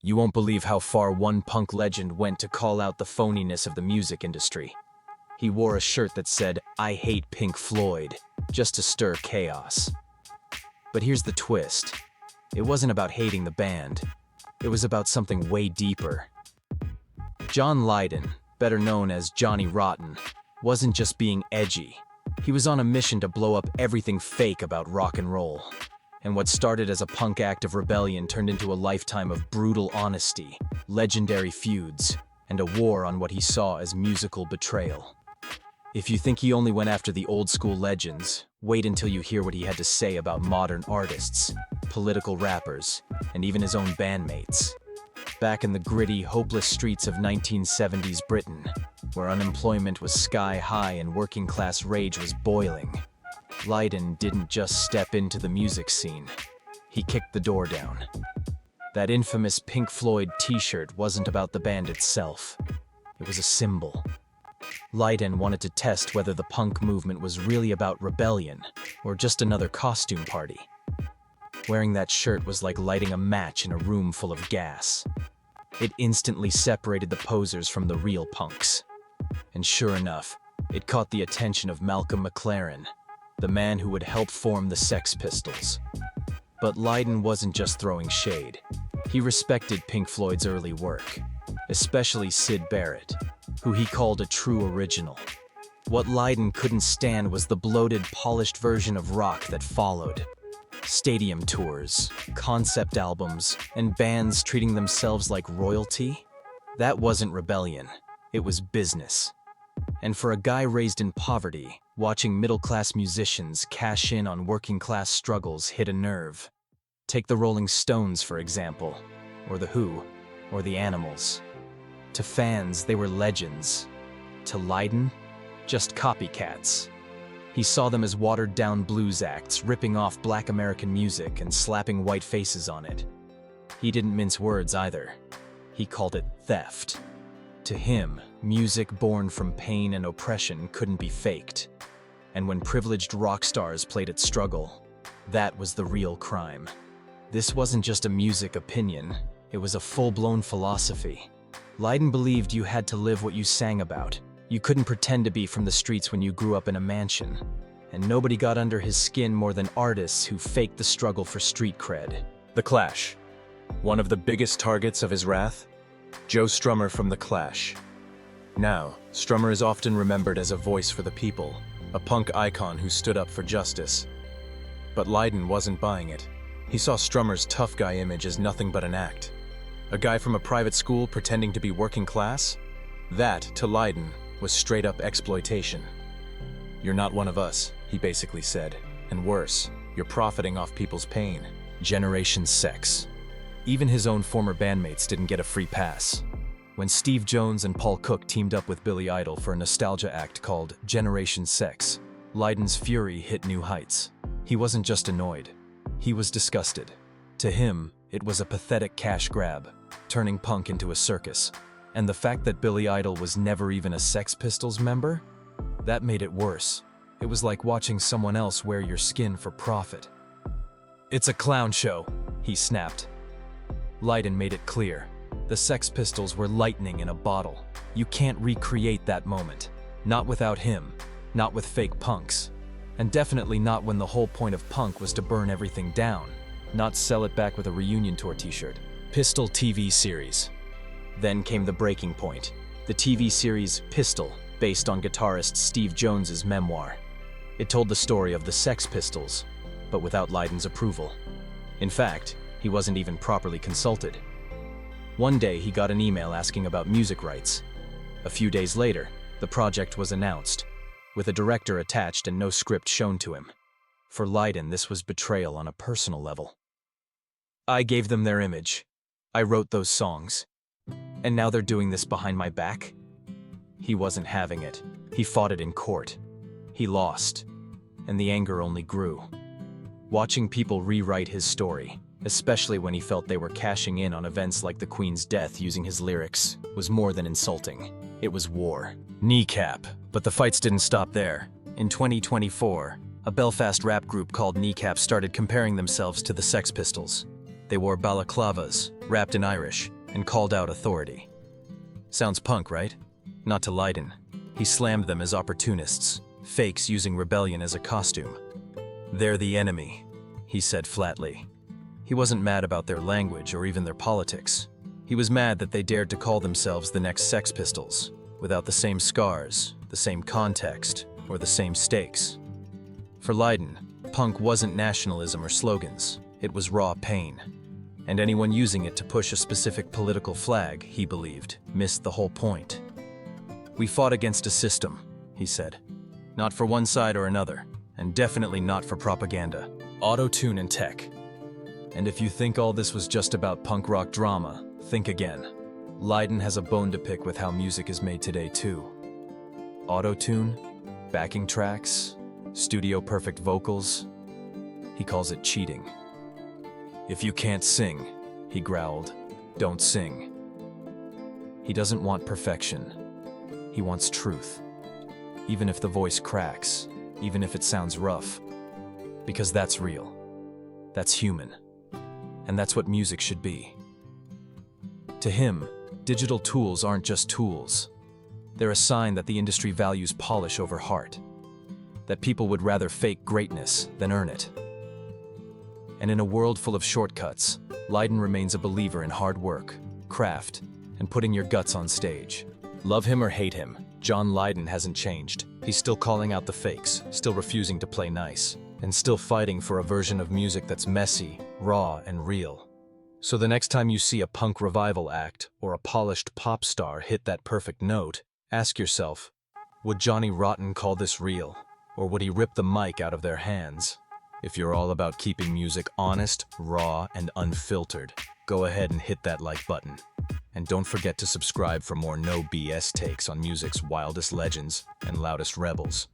You won't believe how far one punk legend went to call out the phoniness of the music industry. He wore a shirt that said, "I hate Pink Floyd," just to stir chaos. But here's the twist. It wasn't about hating the band. It was about something way deeper. John Lydon, better known as Johnny Rotten, wasn't just being edgy. He was on a mission to blow up everything fake about rock and roll. And what started as a punk act of rebellion turned into a lifetime of brutal honesty, legendary feuds, and a war on what he saw as musical betrayal. If you think he only went after the old-school legends, wait until you hear what he had to say about modern artists, political rappers, and even his own bandmates. Back in the gritty, hopeless streets of 1970s Britain, where unemployment was sky-high and working-class rage was boiling, Lydon didn't just step into the music scene. He kicked the door down. That infamous Pink Floyd t-shirt wasn't about the band itself. It was a symbol. Lydon wanted to test whether the punk movement was really about rebellion or just another costume party. Wearing that shirt was like lighting a match in a room full of gas. It instantly separated the posers from the real punks. And sure enough, it caught the attention of Malcolm McLaren, the man who would help form the Sex Pistols. But Lydon wasn't just throwing shade. He respected Pink Floyd's early work, especially Syd Barrett, who he called a true original. What Lydon couldn't stand was the bloated, polished version of rock that followed. Stadium tours, concept albums, and bands treating themselves like royalty. That wasn't rebellion, it was business. And for a guy raised in poverty, watching middle-class musicians cash in on working-class struggles hit a nerve. Take the Rolling Stones, for example, or The Who, or The Animals. To fans, they were legends. To Lydon, just copycats. He saw them as watered-down blues acts, ripping off Black American music and slapping white faces on it. He didn't mince words either. He called it theft. To him, music born from pain and oppression couldn't be faked. And when privileged rock stars played at struggle, that was the real crime. This wasn't just a music opinion, it was a full-blown philosophy. Lydon believed you had to live what you sang about. You couldn't pretend to be from the streets when you grew up in a mansion. And nobody got under his skin more than artists who faked the struggle for street cred. The Clash. One of the biggest targets of his wrath? Joe Strummer from The Clash. Now, Strummer is often remembered as a voice for the people, a punk icon who stood up for justice. But Lydon wasn't buying it. He saw Strummer's tough guy image as nothing but an act. A guy from a private school pretending to be working class? That, to Lydon, was straight-up exploitation. "You're not one of us," he basically said. "And worse, you're profiting off people's pain." Generation Sex. Even his own former bandmates didn't get a free pass. When Steve Jones and Paul Cook teamed up with Billy Idol for a nostalgia act called Generation Sex, Lydon's fury hit new heights. He wasn't just annoyed. He was disgusted. To him, it was a pathetic cash grab, turning punk into a circus. And the fact that Billy Idol was never even a Sex Pistols member? That made it worse. It was like watching someone else wear your skin for profit. "It's a clown show," he snapped. Lydon made it clear. The Sex Pistols were lightning in a bottle. You can't recreate that moment. Not without him, not with fake punks. And definitely not when the whole point of punk was to burn everything down, not sell it back with a reunion tour t-shirt. Pistol TV series. Then came the breaking point. The TV series Pistol, based on guitarist Steve Jones's memoir. It told the story of the Sex Pistols, but without Lydon's approval. In fact, he wasn't even properly consulted. One day he got an email asking about music rights. A few days later, the project was announced, with a director attached and no script shown to him. For Lydon, this was betrayal on a personal level. "I gave them their image. I wrote those songs. And now they're doing this behind my back?" He wasn't having it. He fought it in court. He lost. And the anger only grew. Watching people rewrite his story, especially when he felt they were cashing in on events like the Queen's death using his lyrics, was more than insulting. It was war. Kneecap. But the fights didn't stop there. In 2024, a Belfast rap group called Kneecap started comparing themselves to the Sex Pistols. They wore balaclavas, rapped in Irish, and called out authority. Sounds punk, right? Not to Lydon. He slammed them as opportunists, fakes using rebellion as a costume. "They're the enemy," he said flatly. He wasn't mad about their language or even their politics. He was mad that they dared to call themselves the next Sex Pistols, without the same scars, the same context, or the same stakes. For Lydon, punk wasn't nationalism or slogans, it was raw pain. And anyone using it to push a specific political flag, he believed, missed the whole point. "We fought against a system," he said. "Not for one side or another, and definitely not for propaganda. Auto-tune and tech. And if you think all this was just about punk rock drama, think again. Lydon has a bone to pick with how music is made today too. Auto-tune, backing tracks, studio-perfect vocals. He calls it cheating. "If you can't sing," he growled, "don't sing." He doesn't want perfection. He wants truth. Even if the voice cracks, even if it sounds rough. Because that's real. That's human. And that's what music should be. To him, digital tools aren't just tools. They're a sign that the industry values polish over heart. That people would rather fake greatness than earn it. And in a world full of shortcuts, Lydon remains a believer in hard work, craft, and putting your guts on stage. Love him or hate him, John Lydon hasn't changed. He's still calling out the fakes, still refusing to play nice, and still fighting for a version of music that's messy, raw, and real. So the next time you see a punk revival act or a polished pop star hit that perfect note, ask yourself, would Johnny Rotten call this real, or would he rip the mic out of their hands? If you're all about keeping music honest, raw, and unfiltered, go ahead and hit that like button. And don't forget to subscribe for more no BS takes on music's wildest legends and loudest rebels.